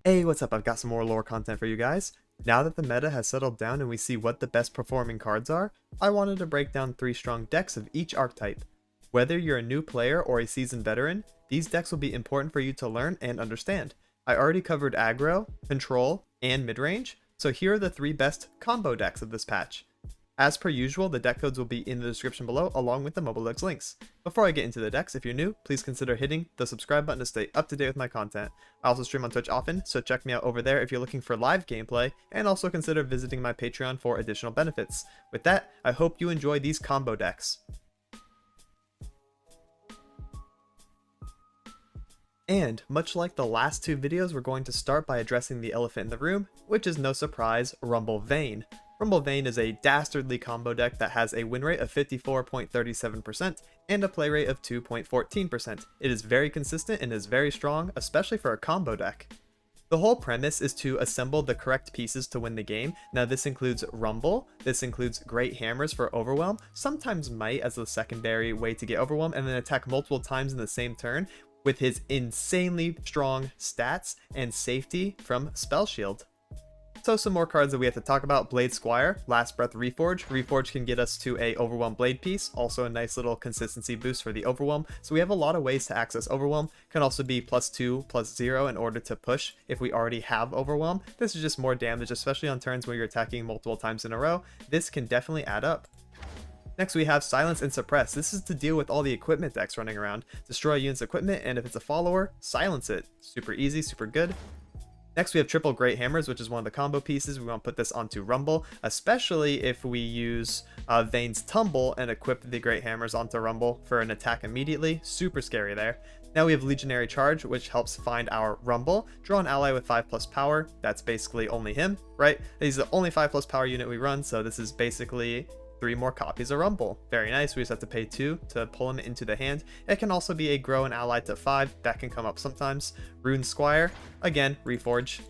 Hey, what's up? I've got some more lore content for you guys. Now that the meta has settled down and we see what the best performing cards are, I wanted to break down 3 strong decks of each archetype. Whether you're a new player or a seasoned veteran, these decks will be important for you to learn and understand. I already covered aggro, control, and midrange, so here are the 3 best combo decks of this patch. As per usual, the deck codes will be in the description below along with the Mobalytics links. Before I get into the decks, if you're new, please consider hitting the subscribe button to stay up to date with my content. I also stream on Twitch often, so check me out over there if you're looking for live gameplay, and also consider visiting my Patreon for additional benefits. With that, I hope you enjoy these combo decks. And, much like the last 2 videos, we're going to start by addressing the elephant in the room, which is no surprise, Rumble Vayne. Rumble Vayne is a dastardly combo deck that has a win rate of 54.37% and a play rate of 2.14%. It is very consistent and is very strong, especially for a combo deck. The whole premise is to assemble the correct pieces to win the game. Now this includes Rumble, this includes Great Hammers for Overwhelm, sometimes Might as the secondary way to get Overwhelm, and then attack multiple times in the same turn with his insanely strong stats and safety from Spell Shield. So some more cards that we have to talk about. Blade Squire, Last Breath Reforge. Reforge can get us to a Overwhelm Blade piece, also a nice little consistency boost for the Overwhelm. So we have a lot of ways to access Overwhelm. Can also be +2, +0 in order to push if we already have Overwhelm. This is just more damage, especially on turns where you're attacking multiple times in a row. This can definitely add up. Next we have Silence and Suppress. This is to deal with all the equipment decks running around. Destroy a unit's equipment, and if it's a follower, silence it. Super easy, super good. Next we have Triple Great Hammers, which is one of the combo pieces. We want to put this onto Rumble, especially if we use Vayne's Tumble and equip the Great Hammers onto Rumble for an attack immediately. Super scary there. Now we have Legionary Charge, which helps find our Rumble. Draw an ally with 5+ power. That's basically only him, right? He's the only 5+ power unit we run, so this is basically 3 more copies of Rumble. Very nice. We just have to pay 2 to pull him into the hand. It can also be a grow an ally to 5. That can come up sometimes. Rune Squire, again, Reforge.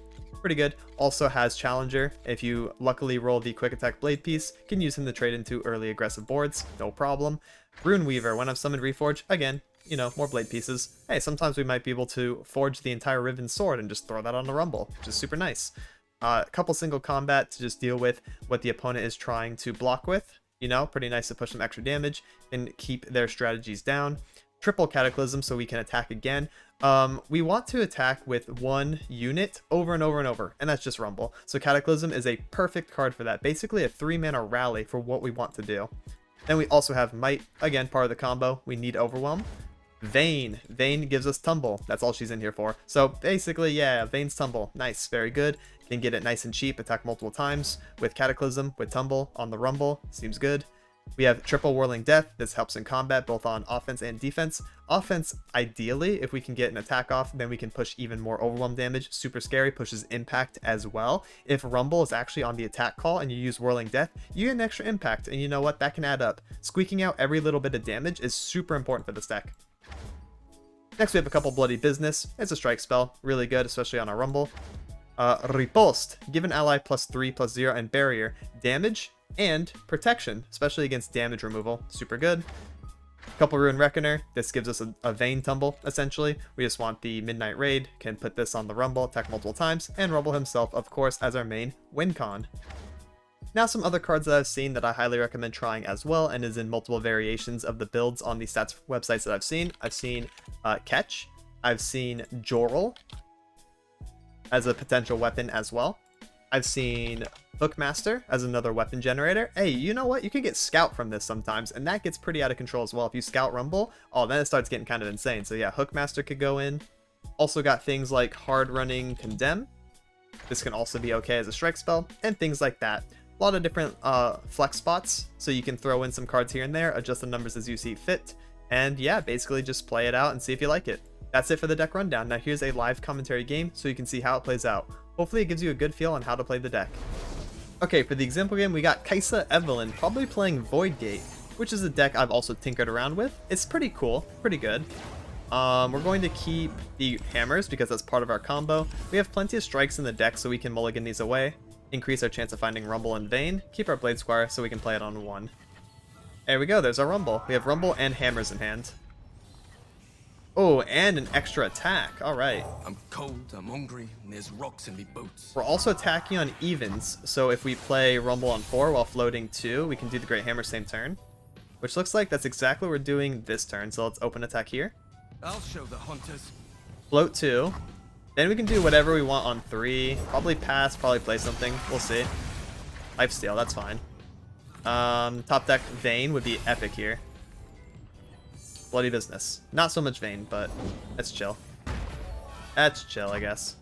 Pretty good. Also has Challenger. If you luckily roll the quick attack blade piece, can use him to trade into early aggressive boards. No problem. Rune Weaver, when I've summoned Reforge, again, you know, more blade pieces. Hey, sometimes we might be able to forge the entire Riven Sword and just throw that on the Rumble, which is super nice. A couple single combat to just deal with what the opponent is trying to block with. You know, pretty nice to push some extra damage and keep their strategies down. Triple Cataclysm so we can attack again. We want to attack with 1 unit over and over and over, and that's just Rumble. So Cataclysm is a perfect card for that. Basically a 3-mana rally for what we want to do. Then we also have Might, again, part of the combo. We need Overwhelm. Vayne gives us Tumble. That's all she's in here for. So basically, yeah, Vayne's Tumble. Nice, very good. Can get it nice and cheap, attack multiple times with Cataclysm, with Tumble on the Rumble. Seems good. We have Triple Whirling Death. This helps in combat, both on offense and defense. Offense, ideally, if we can get an attack off, then we can push even more Overwhelm damage. Super scary, pushes impact as well. If Rumble is actually on the attack call and you use Whirling Death, you get an extra impact, and you know what? That can add up. Squeaking out every little bit of damage is super important for this deck. Next, we have a couple Bloody Business. It's a strike spell. Really good, especially on a Rumble. Riposte. Give an ally +3/+0 and barrier. Damage and protection, especially against damage removal. Super good. Couple Ruin Reckoner. This gives us a Vayne Tumble, essentially. We just want the Midnight Raid. Can put this on the Rumble, attack multiple times, and Rumble himself, of course, as our main win con. Now some other cards that I've seen that I highly recommend trying as well, and is in multiple variations of the builds on the stats websites that I've seen. I've seen Ketch. I've seen Jorl as a potential weapon as well. I've seen Hookmaster as another weapon generator. Hey, you know what? You can get Scout from this sometimes, and that gets pretty out of control as well. If you Scout Rumble, oh, then it starts getting kind of insane. So yeah, Hookmaster could go in. Also got things like Hard Running Condemn. This can also be okay as a strike spell, and things like that. A lot of different flex spots, so you can throw in some cards here and there, adjust the numbers as you see fit, and yeah, basically just play it out and see if you like it. That's it for the deck rundown. Now here's a live commentary game so you can see how it plays out. Hopefully it gives you a good feel on how to play the deck. Okay, for the example game, we got Kaisa Evelyn probably playing Voidgate, which is a deck I've also tinkered around with. It's pretty cool, pretty good. We're going to keep the hammers because that's part of our combo. We have plenty of strikes in the deck so we can mulligan these away. Increase our chance of finding Rumble and Vayne. Keep our Blade Squire so we can play it on 1. There we go, there's our Rumble. We have Rumble and hammers in hand. Oh, and an extra attack. All right. I'm cold, I'm hungry, and there's rocks in me boots. We're also attacking on evens, so if we play Rumble on 4 while floating 2, we can do the Great Hammer same turn. Which looks like that's exactly what we're doing this turn, so let's open attack here. I'll show the hunters. Float 2. Then we can do whatever we want on 3. Probably pass, probably play something. We'll see. Lifesteal, that's fine. Top deck Vayne would be epic here. Bloody business. Not so much Vayne, but that's chill. That's chill, I guess.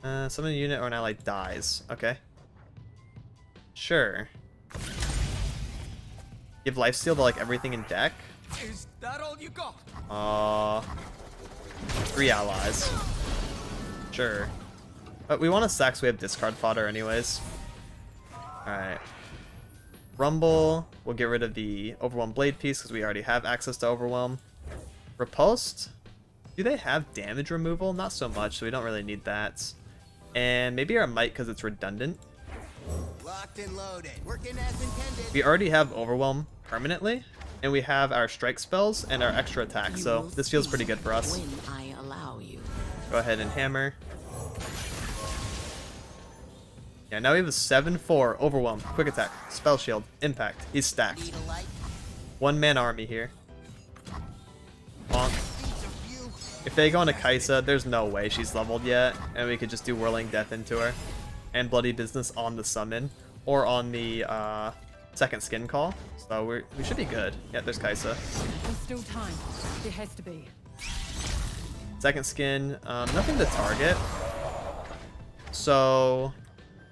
Summon a unit or an ally dies. Okay. Sure. Give lifesteal to like everything in deck. Is that all you got? 3 allies. Sure. But we want to sack so we have discard fodder anyways. Alright. Rumble. We'll get rid of the Overwhelm Blade piece because we already have access to Overwhelm. Riposte. Do they have damage removal? Not so much, so we don't really need that. And maybe our Might because it's redundant. Locked and loaded. Working as intended. We already have Overwhelm permanently, and we have our strike spells and our extra attack, so this feels pretty good for us. When I allow you. Go ahead and hammer. Yeah, now we have a 7/4 Overwhelm, Quick Attack, Spell Shield, Impact. He's stacked. Need a light? One-man army here. Bonk. If they go into Kaisa, there's no way she's leveled yet, and we could just do Whirling Death into her. And Bloody Business on the summon, or on the second skin call. So we should be good. Yeah, there's Kaisa. There's still time. There has to be. Second skin, nothing to target. So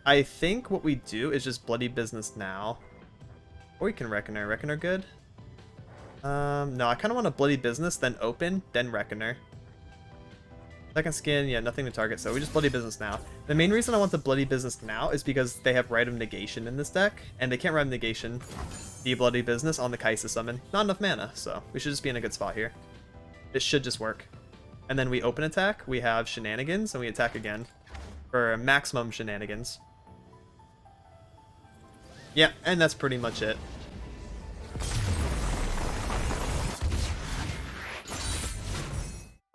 I think what we do is just Bloody Business now. Or we can Reckoner. Reckoner good? No, I kind of want a Bloody Business, then open, then Reckoner. Second skin, yeah, nothing to target, so we just Bloody Business now. The main reason I want the Bloody Business now is because they have Rite of Negation in this deck, and they can't Rite of Negation the Bloody Business on the Kaisa summon. Not enough mana, so we should just be in a good spot here. This should just work. And then we open attack, we have Shenanigans, and we attack again for maximum Shenanigans. Yeah, and that's pretty much it.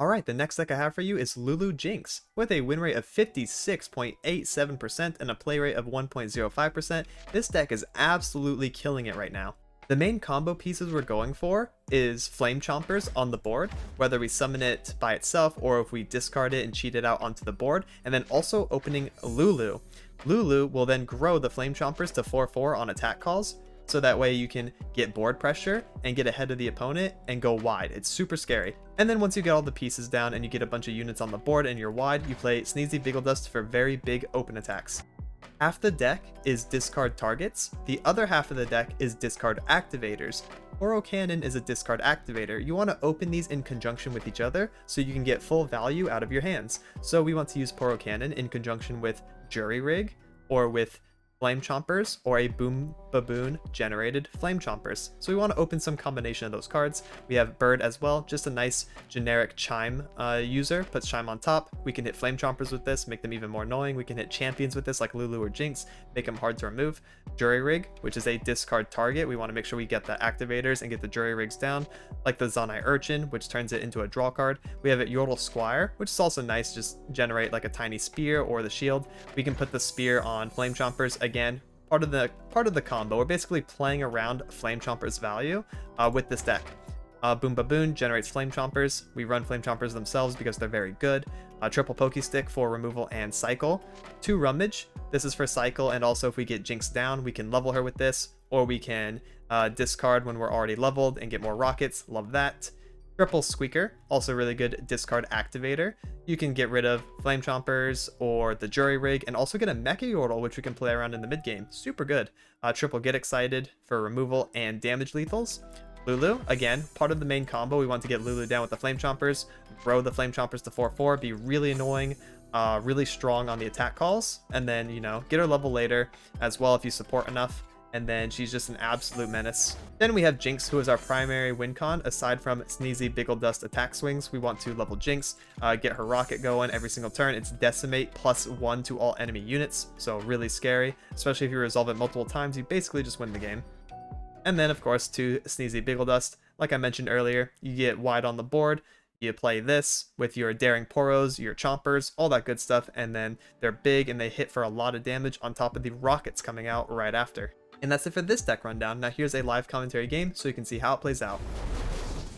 Alright, the next deck I have for you is LuluJinx. With a win rate of 56.87% and a play rate of 1.05%, this deck is absolutely killing it right now. The main combo pieces we're going for is Flame Chompers on the board, whether we summon it by itself or if we discard it and cheat it out onto the board, and then also opening Lulu. Lulu will then grow the Flame Chompers to 4/4 on attack calls, so that way you can get board pressure and get ahead of the opponent and go wide. It's super scary. And then once you get all the pieces down and you get a bunch of units on the board and you're wide, you play Sneezy Biggledust for very big open attacks. Half the deck is discard targets, the other half of the deck is discard activators. Oro Cannon is a discard activator. You want to open these in conjunction with each other so you can get full value out of your hands. So we want to use Poro Cannon in conjunction with Jury Rig or with Flame Chompers or a Boom Baboon generated Flame Chompers. So we want to open some combination of those cards. We have Bird as well, just a nice generic Chime user, puts Chime on top. We can hit Flame Chompers with this, make them even more annoying. We can hit champions with this like Lulu or Jinx, make them hard to remove. Jury Rig, which is a discard target. We want to make sure we get the activators and get the Jury Rigs down, like the Zanai Urchin, which turns it into a draw card. We have it Yordle Squire, which is also nice, just generate like a tiny spear or the shield. We can put the spear on Flame Chompers. Again, part of the combo. We're basically playing around Flame Chompers value with this deck. Boom Baboon generates Flame Chompers. We run Flame Chompers themselves because they're very good. Triple Poke Stick for removal and cycle. 2 Rummage. This is for cycle, and also if we get Jinx down, we can level her with this, or we can discard when we're already leveled and get more rockets. Love that. Triple Squeaker, also really good discard activator. You can get rid of Flame Chompers or the Jury Rig and also get a Mecha Yordle, which we can play around in the mid game. Super good. Triple Get Excited for removal and damage lethals. Lulu, again, part of the main combo. We want to get Lulu down with the Flame Chompers, grow the Flame Chompers to 4/4, be really annoying, really strong on the attack calls, and then, you know, get her level later as well if you support enough. And then she's just an absolute menace. Then we have Jinx, who is our primary win con. Aside from Sneezy Biggledust attack swings, we want to level Jinx, get her rocket going every single turn. It's Decimate +1 to all enemy units, so really scary. Especially if you resolve it multiple times, you basically just win the game. And then, of course, to Sneezy Biggledust, like I mentioned earlier, you get wide on the board. You play this with your Daring Poros, your Chompers, all that good stuff, and then they're big and they hit for a lot of damage on top of the rockets coming out right after. And that's it for this deck rundown. Now here's a live commentary game so you can see how it plays out.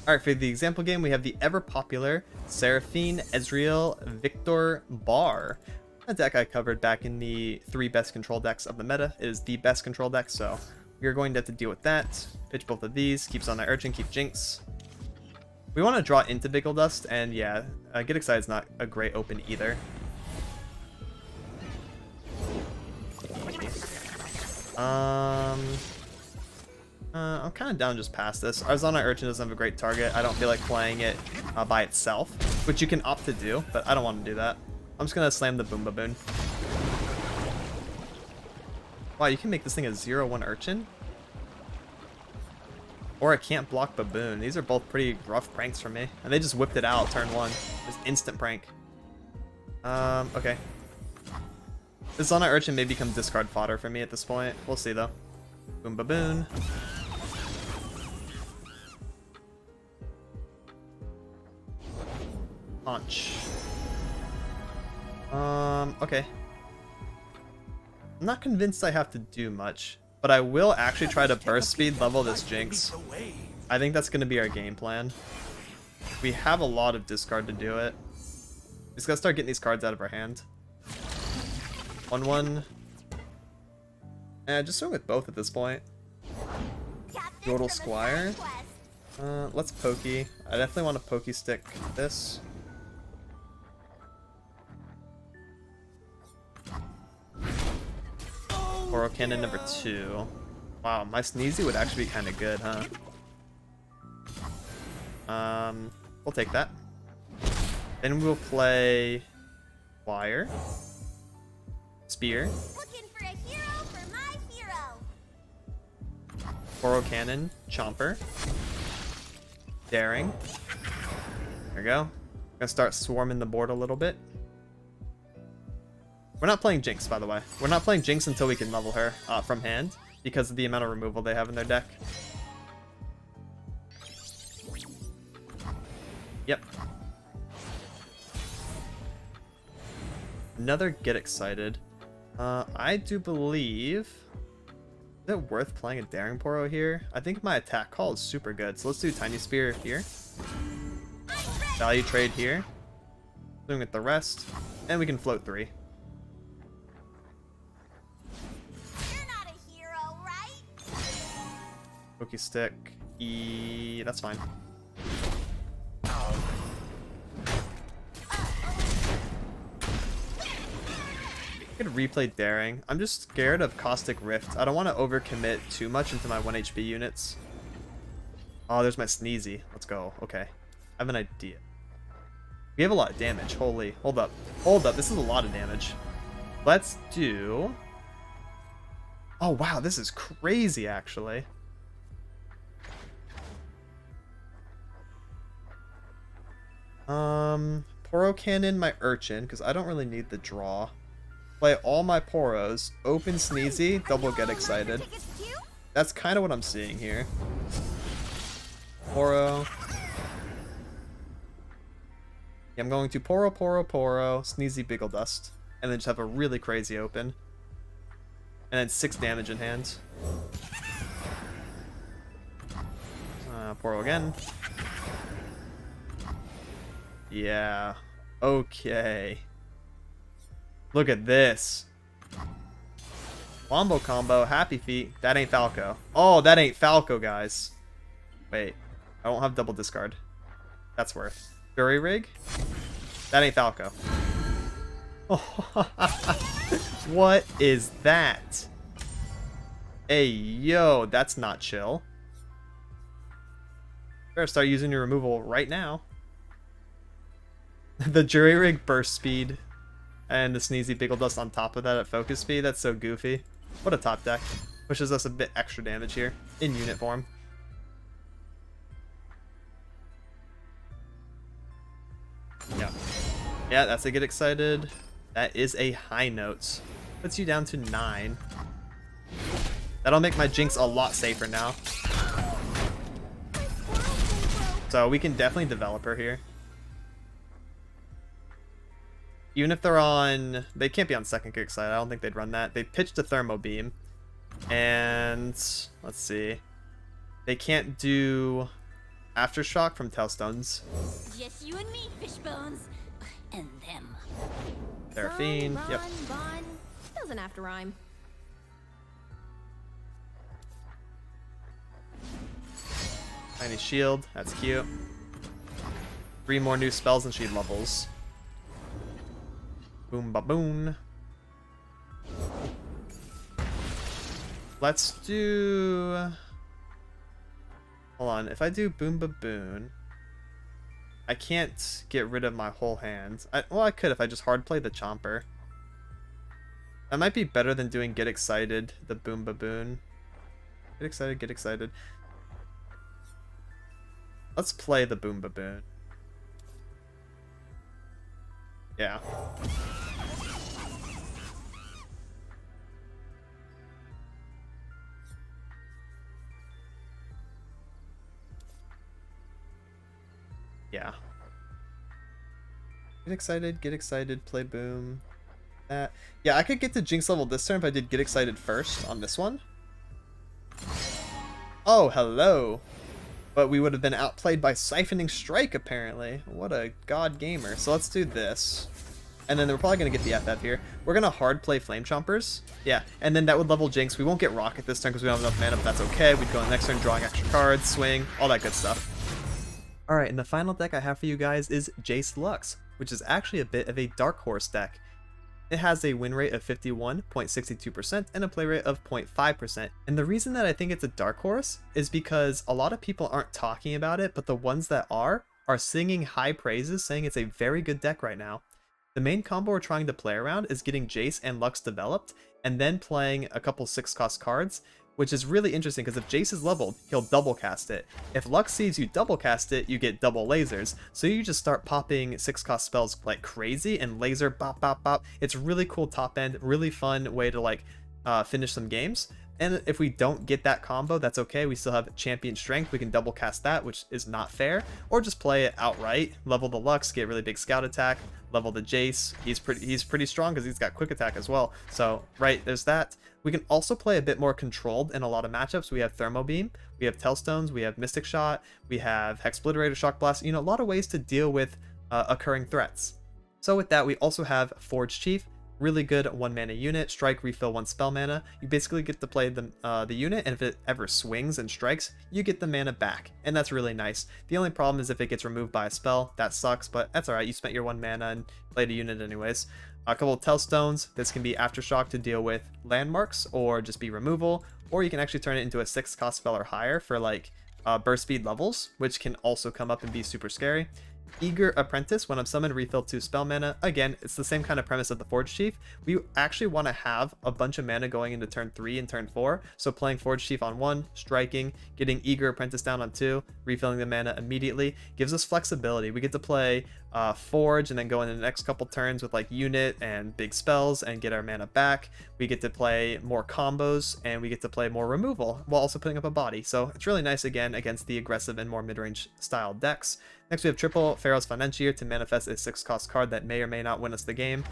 Alright, for the example game, we have the ever popular Seraphine Ezreal Victor Bar. A deck I covered back in the 3 best control decks of the meta. It is the best control deck, so we're going to have to deal with that. Pitch both of these, keeps on the Urchin, keep Jinx. We want to draw into Bickle Dust, and yeah, Get Excited is not a great open either. I'm kind of down just past this. Arzana Urchin doesn't have a great target. I don't feel like playing it by itself, which you can opt to do, but I don't want to do that. I'm just going to slam the Boom Baboon. Wow, you can make this thing a 0-1 Urchin? Or I can't block Baboon. These are both pretty rough pranks for me. And they just whipped it out turn 1. Just instant prank. Okay. This Arzana Urchin may become discard fodder for me at this point. We'll see though. Boom Baboon. Punch. Okay. I'm not convinced I have to do much, but I will actually try to burst speed level this Jinx. I think that's going to be our game plan. We have a lot of discard to do it. We just got to start getting these cards out of our hand. 1-1. Just swing with both at this point. Yodel Squire. Let's pokey. I definitely want to pokey stick this. Oro Cannon number 2. Wow, my Sneezy would actually be kind of good, huh? We'll take that. Then we'll play Wire. Spear. Looking for a hero for my hero. Oro Cannon, Chomper. Daring. There we go. Gonna start swarming the board a little bit. We're not playing Jinx, by the way. We're not playing Jinx until we can level her from hand because of the amount of removal they have in their deck. Yep. Another Get Excited. I do believe... Is it worth playing a Daring Poro here? I think my attack call is super good, so let's do Tiny Spear here. Value trade here. Swing with the rest. And we can float 3. Pokey stick. That's fine. I could replay Daring. I'm just scared of Caustic Rift. I don't want to overcommit too much into my 1 HP units. Oh, there's my Sneezy. Let's go. Okay. I have an idea. We have a lot of damage. Holy. Hold up. Hold up. This is a lot of damage. Let's do... Oh, wow. This is crazy, actually. Poro Cannon my Urchin, because I don't really need the draw. Play all my Poros, open Sneezy, double Get Excited. That's kind of what I'm seeing here. Poro. Yeah, I'm going to Poro, Sneezy, Bickle Dust. And then just have a really crazy open. And then 6 damage in hand. Poro again. Yeah. Okay. Look at this. Wombo combo. Happy Feet. That ain't Falco. Oh, that ain't Falco, guys. Wait. I don't have double discard. That's worth. Jury Rig. That ain't Falco. What is that? Hey, yo. That's not chill. Better start using your removal right now. The Jury Rig burst speed and the Sneezy Bickle Dust on top of that at focus speed. That's so goofy. What a top deck. Pushes us a bit extra damage here in unit form. Yeah. Yeah, that's a Get Excited. That is a high note. Puts you down to 9. That'll make my Jinx a lot safer now. So we can definitely develop her here. Even if they're on... They can't be on second kick side. I don't think they'd run that. They pitched a Thermo Beam. And... Let's see. They can't do Aftershock from Tailstones. Just you and me, Fishbones. And them. Seraphine. Yep. Bun. Doesn't have to rhyme. Tiny shield. That's cute. 3 more new spells and she levels. Boom ba boom. Let's do... Hold on. If I do Boom Baboon, I can't get rid of my whole hand. Well, I could if I just hard play the Chomper. That might be better than doing Get Excited, the Boom Baboon. Get excited, get excited. Let's play the Boom Baboon. Yeah. Yeah. Get excited, play Boom. That. Yeah, I could get to Jinx level this turn if I did Get Excited first on this one. Oh, hello. But we would have been outplayed by Siphoning Strike, apparently. What a god gamer. So let's do this. And then we're probably going to get the FF here. We're going to hard play Flame Chompers. Yeah, and then that would level Jinx. We won't get Rocket this turn because we don't have enough mana, but that's okay. We'd go next turn drawing extra cards, swing, all that good stuff. Alright, and the final deck I have for you guys is JayceLux, which is actually a bit of a dark horse deck. It has a win rate of 51.62% and a play rate of 0.5%. And the reason that I think it's a dark horse is because a lot of people aren't talking about it, but the ones that are singing high praises, saying it's a very good deck right now. The main combo we're trying to play around is getting Jayce and Lux developed, and then playing a couple 6-cost cards, which is really interesting because if Jayce is leveled, he'll double cast it. If Lux sees you double cast it, you get double lasers. So you just start popping 6-cost spells like crazy and laser bop bop bop. It's really cool top end, really fun way to like finish some games. And if we don't get that combo, that's okay. We still have champion strength. We can double cast that, which is not fair. Or just play it outright, level the Lux, get really big scout attack, level the Jayce. He's pretty strong because he's got quick attack as well. So right, there's that. We can also play a bit more controlled in a lot of matchups. We have Thermo Beam, we have Tailstones, we have Mystic Shot, we have Hexobliterator, Shock Blast. You know, a lot of ways to deal with occurring threats. So with that, we also have Forge Chief. Really good 1-mana unit, strike, refill 1 spell mana. You basically get to play the unit, and if it ever swings and strikes, you get the mana back, and that's really nice. The only problem is if it gets removed by a spell, that sucks, but that's alright, you spent your 1 mana and played a unit anyways. A couple of Tailstones, this can be Aftershock to deal with landmarks, or just be removal, or you can actually turn it into a 6-cost spell or higher for like burst speed levels, which can also come up and be super scary. Eager Apprentice, when I'm summoned, refill 2 spell mana. Again, it's the same kind of premise of the Forge Chief. We actually want to have a bunch of mana going into turn 3 and turn 4. So playing Forge Chief on 1, striking, getting Eager Apprentice down on 2, refilling the mana immediately, gives us flexibility. We get to play Forge and then go into the next couple turns with like unit and big spells and get our mana back. We get to play more combos and we get to play more removal while also putting up a body. So it's really nice again against the aggressive and more mid-range style decks. Next we have triple Pharaoh's Financier to manifest a 6-cost card that may or may not win us the game.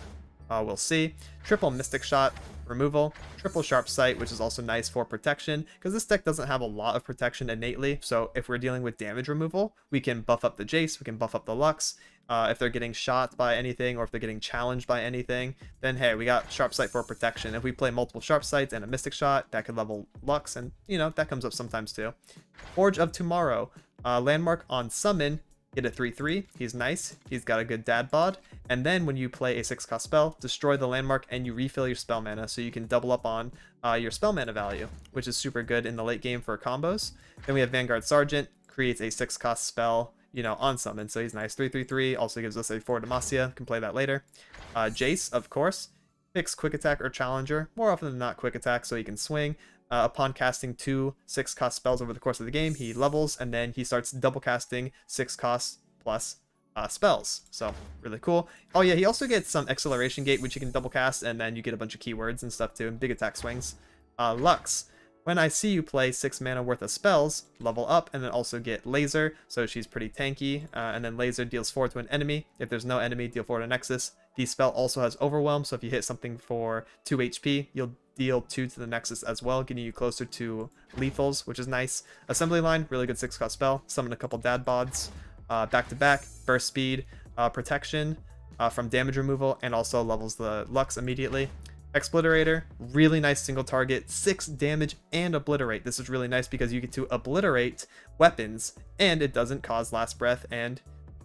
We'll see. Triple Mystic Shot, removal. Triple Sharp Sight, which is also nice for protection, because this deck doesn't have a lot of protection innately, so if we're dealing with damage removal, we can buff up the Jayce, we can buff up the Lux. If they're getting shot by anything, or if they're getting challenged by anything, then hey, we got Sharp Sight for protection. If we play multiple Sharp Sights and a Mystic Shot, that could level Lux, and you know, that comes up sometimes too. Forge of Tomorrow. Landmark on summon, get a 3/3. He's nice. He's got a good dad bod. And then when you play a 6-cost spell, destroy the landmark and you refill your spell mana, so you can double up on your spell mana value, which is super good in the late game for combos. Then we have Vanguard Sergeant, creates a 6-cost spell, you know, on summon, so he's nice. 3/3 also gives us a 4 Demacia. Can play that later. Jayce, of course, picks Quick Attack or Challenger. More often than not, Quick Attack, so he can swing. Upon casting 2 6-cost spells over the course of the game, he levels, and then he starts double casting 6-cost plus spells. So really cool. Oh yeah, he also gets some Acceleration Gate, which you can double cast, and then you get a bunch of keywords and stuff too, and big attack swings. Lux. When I see you play 6 mana worth of spells, level up, and then also get Laser, so she's pretty tanky, and then Laser deals 4 to an enemy. If there's no enemy, deal 4 to Nexus. The spell also has Overwhelm, so if you hit something for 2 HP, you'll deal 2 to the Nexus as well, getting you closer to lethals, which is nice. Assembly Line, really good 6-cost spell. Summon a couple dad bods. Back to back, burst speed, protection from damage removal, and also levels the Lux immediately. Expliterator, really nice single target, 6 damage and obliterate. This is really nice because you get to obliterate weapons and it doesn't cause last breath, and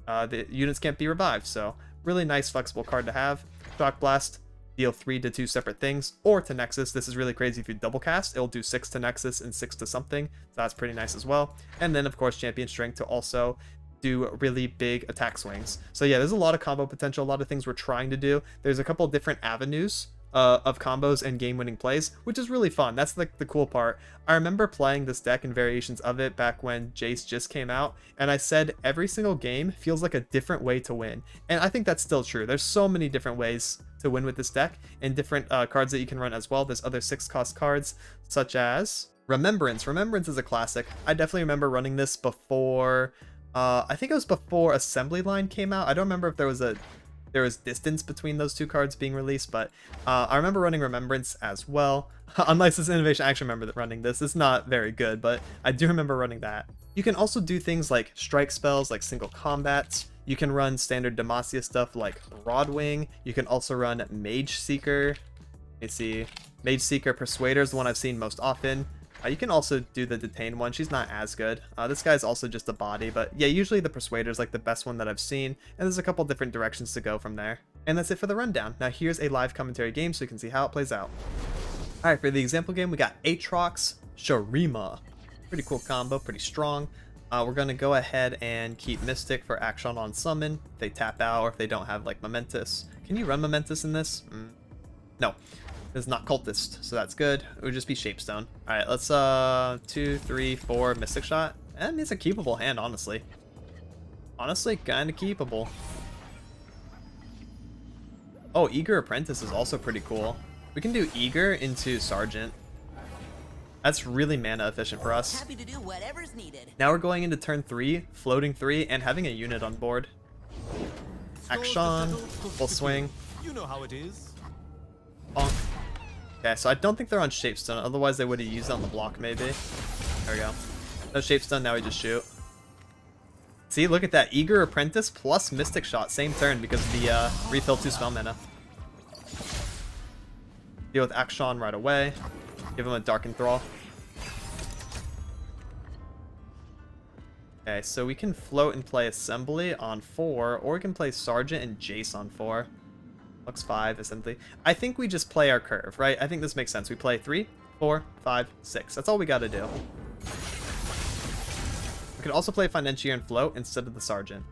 the units can't be revived. So really nice flexible card to have. Shock Blast, deal 3 to 2 separate things, or to Nexus. This is really crazy if you double cast. It'll do 6 to Nexus and 6 to something. So that's pretty nice as well. And then of course Champion Strength to also do really big attack swings. So yeah, there's a lot of combo potential, a lot of things we're trying to do. There's a couple different avenues of combos and game-winning plays, which is really fun. That's like the cool part. I remember playing this deck and variations of it back when Jayce just came out, and I said every single game feels like a different way to win. And I think that's still true. There's so many different ways to win with this deck, and different cards that you can run as well. There's other 6-cost cards, such as Remembrance. Remembrance is a classic. I definitely remember running this before, I think it was before Assembly Line came out. I don't remember if there was distance between those 2 cards being released, but I remember running Remembrance as well. Unlicensed Innovation, I actually remember running this. It's not very good, but I do remember running that. You can also do things like strike spells, like single combats. You can run standard Demacia stuff like Broadwing. You can also run Mage Seeker. Let me see. Mage Seeker Persuader is the one I've seen most often. You can also do the Detain one. She's not as good. This guy's also just a body, but yeah, usually the Persuader is like the best one that I've seen, and there's a couple different directions to go from there. And that's it for the rundown. Now here's a live commentary game so you can see how it plays out. Alright, for the example game, we got Aatrox Shurima. Pretty cool combo, pretty strong. We're going to go ahead and keep Mystic for action on summon. If they tap out or if they don't have like Momentous. Can you run Momentous in this? No. It's not Cultist, so that's good. It would just be Shapestone. Alright, let's 2, 3, 4 Mystic Shot. And it's a keepable hand, honestly. Honestly, kinda keepable. Oh, Eager Apprentice is also pretty cool. We can do Eager into Sergeant. That's really mana efficient for us. Happy to do whatever's needed. Now we're going into turn 3, floating 3, and having a unit on board. Action, full swing. You know how it is. Bonk. Okay, so I don't think they're on Shapestone, otherwise they would have used it on the block maybe. There we go. No Shapestone, now we just shoot. See, look at that. Eager Apprentice plus Mystic Shot, same turn because of the refill 2 spell mana. Deal with Action right away. Give him a Dark Enthrall. Okay, so we can float and play Assembly on 4, or we can play Sergeant and Jayce on 4. Lux 5, Assembly. I think we just play our curve, right? I think this makes sense. We play 3, 4, 5, 6. That's all we gotta do. We could also play Financier and float instead of the Sergeant.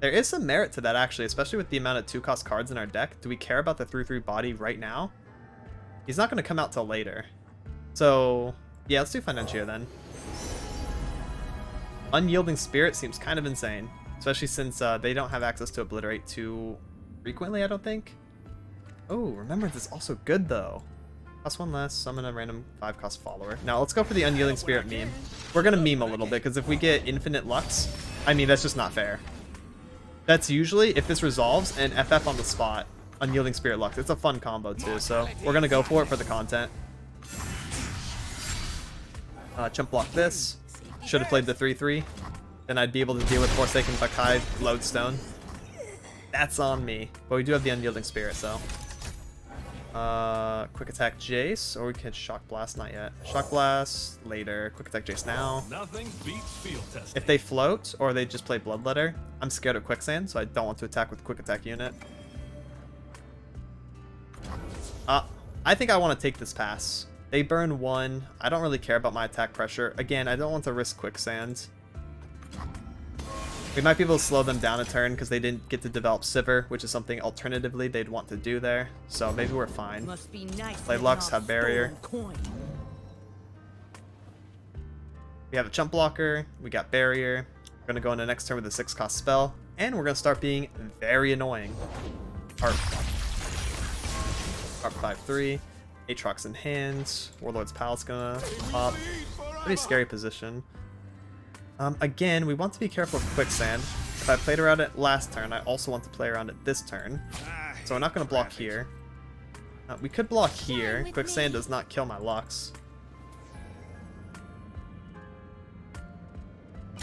There is some merit to that, actually, especially with the amount of 2-cost cards in our deck. Do we care about the 3/3 body right now? He's not going to come out till later. So, yeah, let's do Financier then. Unyielding Spirit seems kind of insane, especially since they don't have access to Obliterate too frequently, I don't think. Oh, Remembrance is also good, though. Cost 1 less, summon a random 5-cost follower. Now, let's go for the Unyielding Spirit meme. We're going to meme a little bit, because if we get infinite Lux, I mean, that's just not fair. That's usually, if this resolves, and FF on the spot, Unyielding Spirit Lux. It's a fun combo too, so we're going to go for it for the content. Chump block this. Should have played the 3/3. Then I'd be able to deal with Forsaken Bakai Lodestone. That's on me. But we do have the Unyielding Spirit, so. Quick Attack Jayce, or we can Shock Blast, not yet. Shock Blast later. Quick Attack Jayce now. Nothing beats field testing. If they float, or they just play Bloodletter, I'm scared of Quicksand, so I don't want to attack with Quick Attack unit. I think I want to take this pass. They burn 1. I don't really care about my attack pressure. Again, I don't want to risk Quicksand. We might be able to slow them down a turn because they didn't get to develop Sivir, which is something alternatively they'd want to do there. So maybe we're fine. Must be nice. Play Lux, have Barrier. We have a Chump Blocker. We got Barrier. We're going to go into next turn with a 6-cost spell. And we're going to start being very annoying. Up 5-3. Aatrox in hand. Warlord's Palace gonna pop. Pretty scary position. Again, we want to be careful of Quicksand. If I played around it last turn, I also want to play around it this turn. So we're not going to block here. We could block here. Quicksand does not kill my Lux.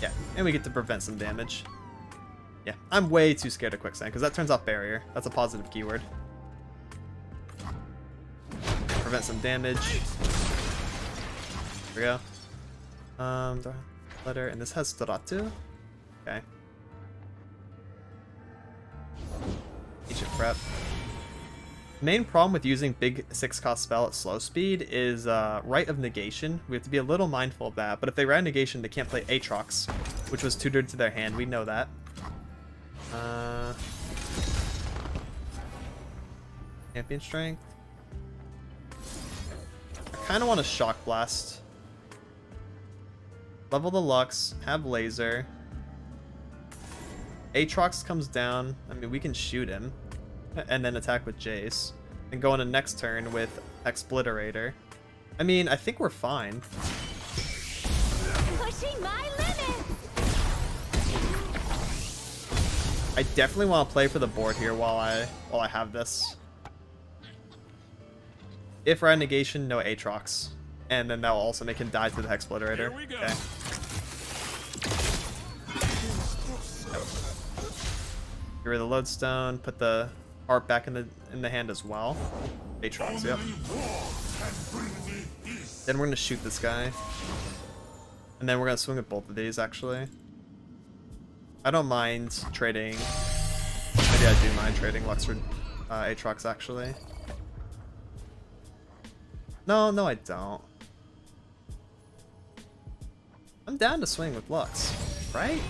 Yeah, and we get to prevent some damage. Yeah, I'm way too scared of Quicksand because that turns off Barrier. That's a positive keyword. Prevent some damage. There we go. Letter, and this has Staratu. Okay. Ancient Prep. Main problem with using big 6-cost spell at slow speed is Rite of Negation. We have to be a little mindful of that, but if they Rite of Negation, they can't play Aatrox, which was tutored to their hand. We know that. Champion Strength. I kind of want to Shock Blast. Level the Lux, have Laser. Aatrox comes down. I mean, we can shoot him. And then attack with Jayce. And go into next turn with Expliterator. I mean, I think we're fine. Pushing my limits. I definitely want to play for the board here while I have this. If Rite of Negation, no Aatrox. And then that will also make him die to the Hexpliterator. Okay. Get rid of the Lodestone, put the Harp back in the hand as well. Aatrox, yep. Then we're gonna shoot this guy. And then we're gonna swing at both of these actually. I don't mind trading. Maybe I do mind trading Lux for Aatrox actually. No, I don't. I'm down to swing with Lux, right?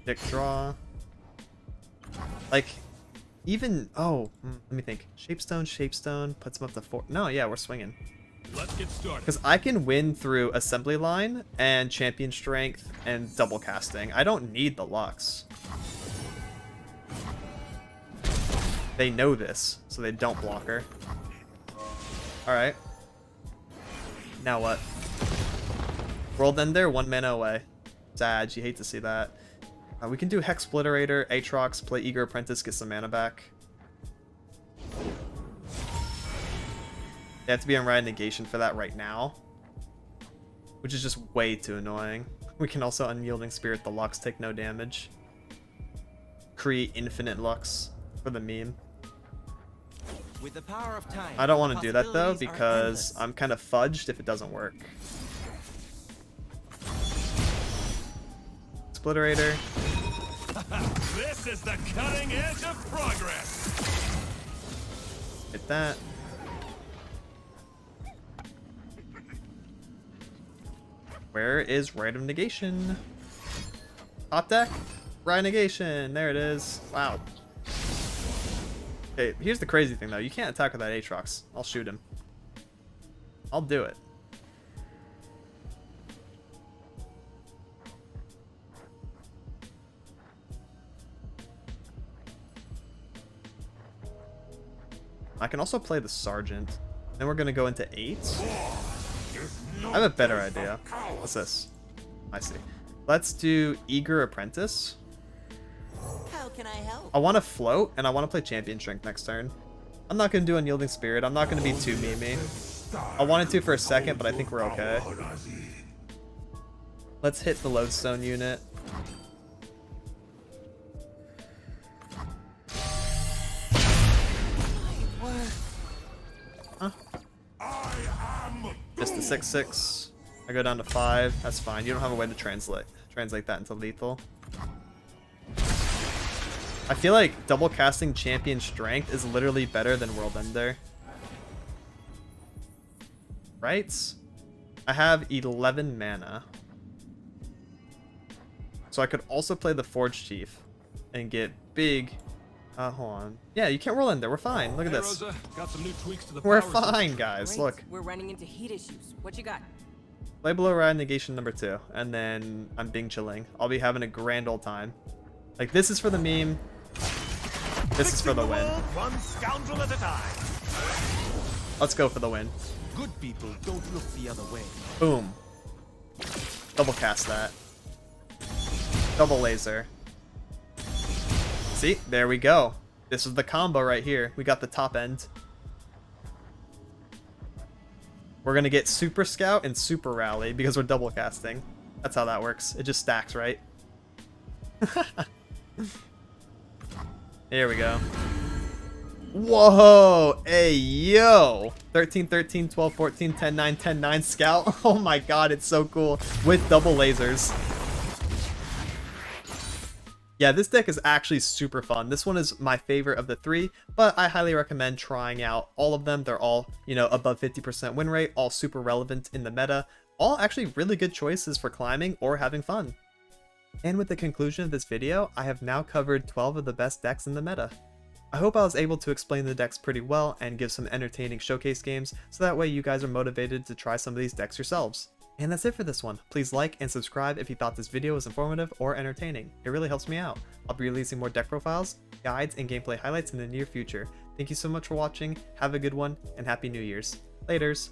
Dick draw. Like, even, oh, let me think. Shapestone puts him up to 4. No, yeah, we're swinging. Let's get started. Because I can win through Assembly Line and Champion Strength and double casting. I don't need the Lux. They know this, so they don't block her. Alright. Now what? World Ender, 1 mana away. Sad, you hate to see that. We can do Hexpliterator, Aatrox, play Eager Apprentice, get some mana back. They have to be on Rite of Negation for that right now. Which is just way too annoying. We can also Unyielding Spirit the Lux, take no damage. Create infinite Lux for the meme. With the power of time, I don't want to do that though possibilities are because endless. I'm kind of fudged if it doesn't work. Splitterator. This is the cutting edge of progress. Hit that. Where is Rite of Negation? Top deck? Rite of Negation. There it is. Wow. Okay, here's the crazy thing though. You can't attack with that Aatrox. I'll shoot him. I'll do it. I can also play the Sergeant. Then we're gonna go into 8. I have a better idea. What's this? I see. Let's do Eager Apprentice. How can I help? I want to float, and I want to play Champion Strength next turn. I'm not going to do Unyielding Spirit. I'm not going to be too memey. I wanted to for a second, but I think we're okay. Let's hit the Lodestone unit. Huh? Just a 6/6. I go down to 5. That's fine. You don't have a way to translate that into lethal. I feel like double casting Champion Strength is literally better than World Ender. Right? I have 11 mana. So I could also play the Forge Chief and get big. Hold on. Yeah, you can't World Ender. We're fine. Look at Hey, this. Rosa, got some new tweaks to the We're power fine, guys. Great. Look. We're running into heat issues. What you got? Play below Rite of Negation number 2. And then I'm Bing chilling. I'll be having a grand old time. Like, this is for the meme. This is for the win. One scoundrel at a time. Let's go for the win. Good people don't look the other way. Boom. Double cast that. Double laser. See, there we go. This is the combo right here. We got the top end. We're gonna get Super Scout and Super Rally because we're double casting. That's how that works. It just stacks, right? Here we go. Whoa! Hey, yo! 13, 13, 12, 14, 10, 9, 10, 9 Scout. Oh my god, it's so cool. With double lasers. Yeah, this deck is actually super fun. This one is my favorite of the three, but I highly recommend trying out all of them. They're all, you know, above 50% win rate, all super relevant in the meta. All actually really good choices for climbing or having fun. And with the conclusion of this video, I have now covered 12 of the best decks in the meta. I hope I was able to explain the decks pretty well and give some entertaining showcase games, so that way you guys are motivated to try some of these decks yourselves. And that's it for this one. Please like and subscribe if you thought this video was informative or entertaining. It really helps me out. I'll be releasing more deck profiles, guides, and gameplay highlights in the near future. Thank you so much for watching, have a good one, and Happy New Year's. Laters!